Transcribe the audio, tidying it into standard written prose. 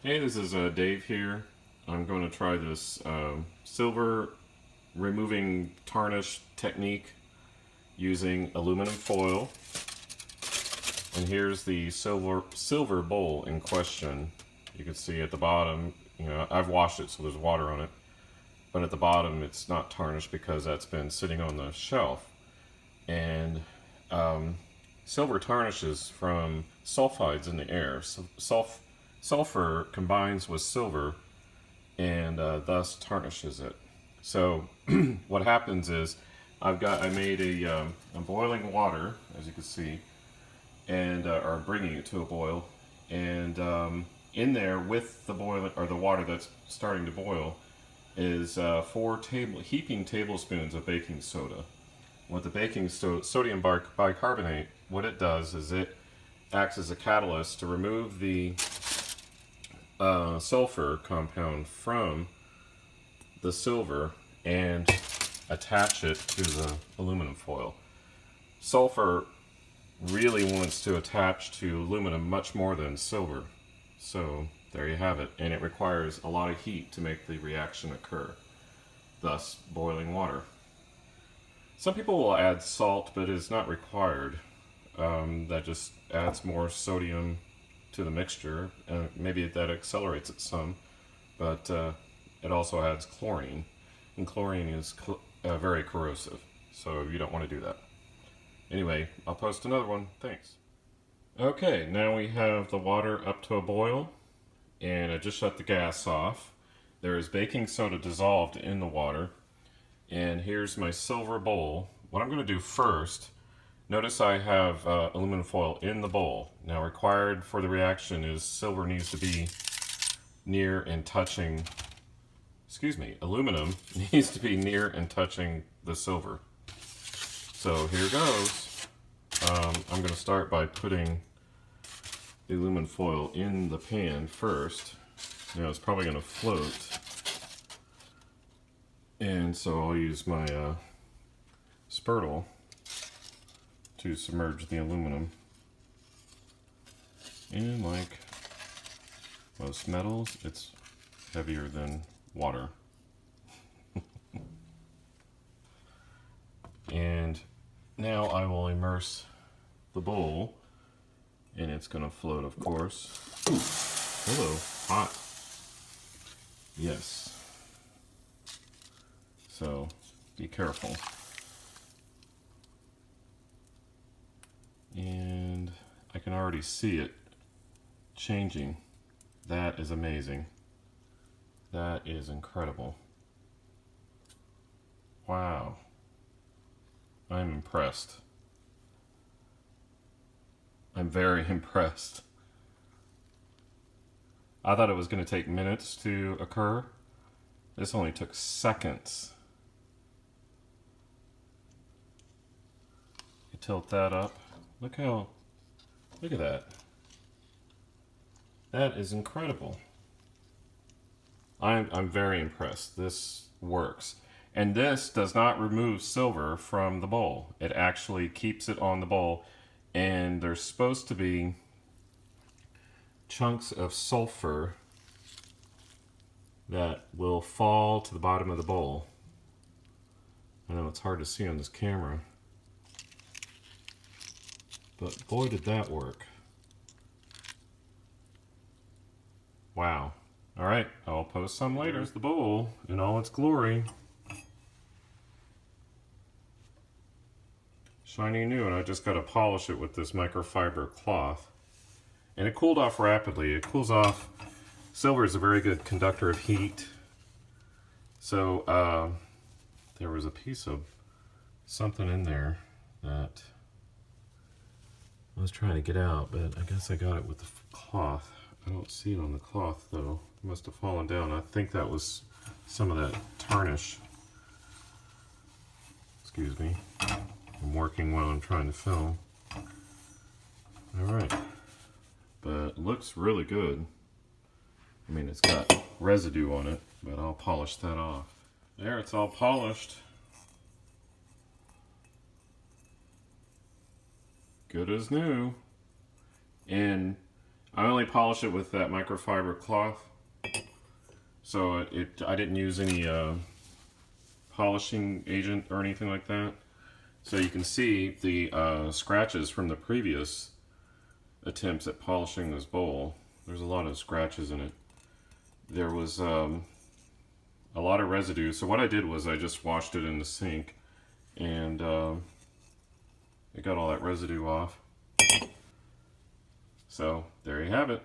Hey, this is Dave here. I'm going to try this silver removing tarnish technique using aluminum foil. And here's the silver bowl in question. You can see at the bottom, I've washed it so there's water on it. But at the bottom it's not tarnished because that's been sitting on the shelf. And silver tarnishes from sulfides in the air. Sulfur combines with silver and thus tarnishes it. So what happens is I made a boiling water, as you can see, and or bringing it to a boil, and in there with the boil or the water that's starting to boil is 4 heaping tablespoons of baking soda. What the sodium bicarbonate, what it does is it acts as a catalyst to remove the sulfur compound from the silver and attach it to the aluminum foil. Sulfur really wants to attach to aluminum much more than silver. So there you have it. And it requires a lot of heat to make the reaction occur, thus boiling water. Some people will add salt, but it's not required. That just adds more sodium to the mixture. Maybe that accelerates it some, but it also adds chlorine, and chlorine is very corrosive, so you don't want to do that. Anyway, I'll post another one. Thanks. Okay, now we have the water up to a boil, and I just shut the gas off. There is baking soda dissolved in the water, and here's my silver bowl. What I'm going to do first, notice I have aluminum foil in the bowl. Now required for the reaction is silver needs to be near and touching, aluminum needs to be near and touching the silver. So here goes. I'm going to start by putting the aluminum foil in the pan first. Now it's probably going to float. And so I'll use my spurtle to submerge the aluminum. And like most metals, it's heavier than water. And now I will immerse the bowl, and it's going to float, of course. Ooh, hello, hot. Yes. So be careful. And I can already see it changing. That is amazing. That is incredible. Wow. I'm impressed. I'm very impressed. I thought it was going to take minutes to occur. This only took seconds. You tilt that up. Look at that. That is incredible. I'm very impressed. This works. And this does not remove silver from the bowl. It actually keeps it on the bowl. And there's supposed to be chunks of sulfur that will fall to the bottom of the bowl. I know it's hard to see on this camera, but boy did that work. Wow. All right, I'll post some later. Here's the bowl in all its glory. Shiny new, and I just got to polish it with this microfiber cloth. And it cooled off rapidly. It cools off. Silver is a very good conductor of heat. So there was a piece of something in there that I was trying to get out, but I guess I got it with the cloth. I don't see it on the cloth though. It must have fallen down. I think that was some of that tarnish. Excuse me. I'm working while I'm trying to film. Alright. But it looks really good. I mean, it's got residue on it, but I'll polish that off. There, it's all polished. Good as new. And I only polish it with that microfiber cloth, so I didn't use any polishing agent or anything like that. So you can see the scratches from the previous attempts at polishing this bowl. There's a lot of scratches in it. There was a lot of residue, so what I did was I just washed it in the sink, and it got all that residue off. So there you have it.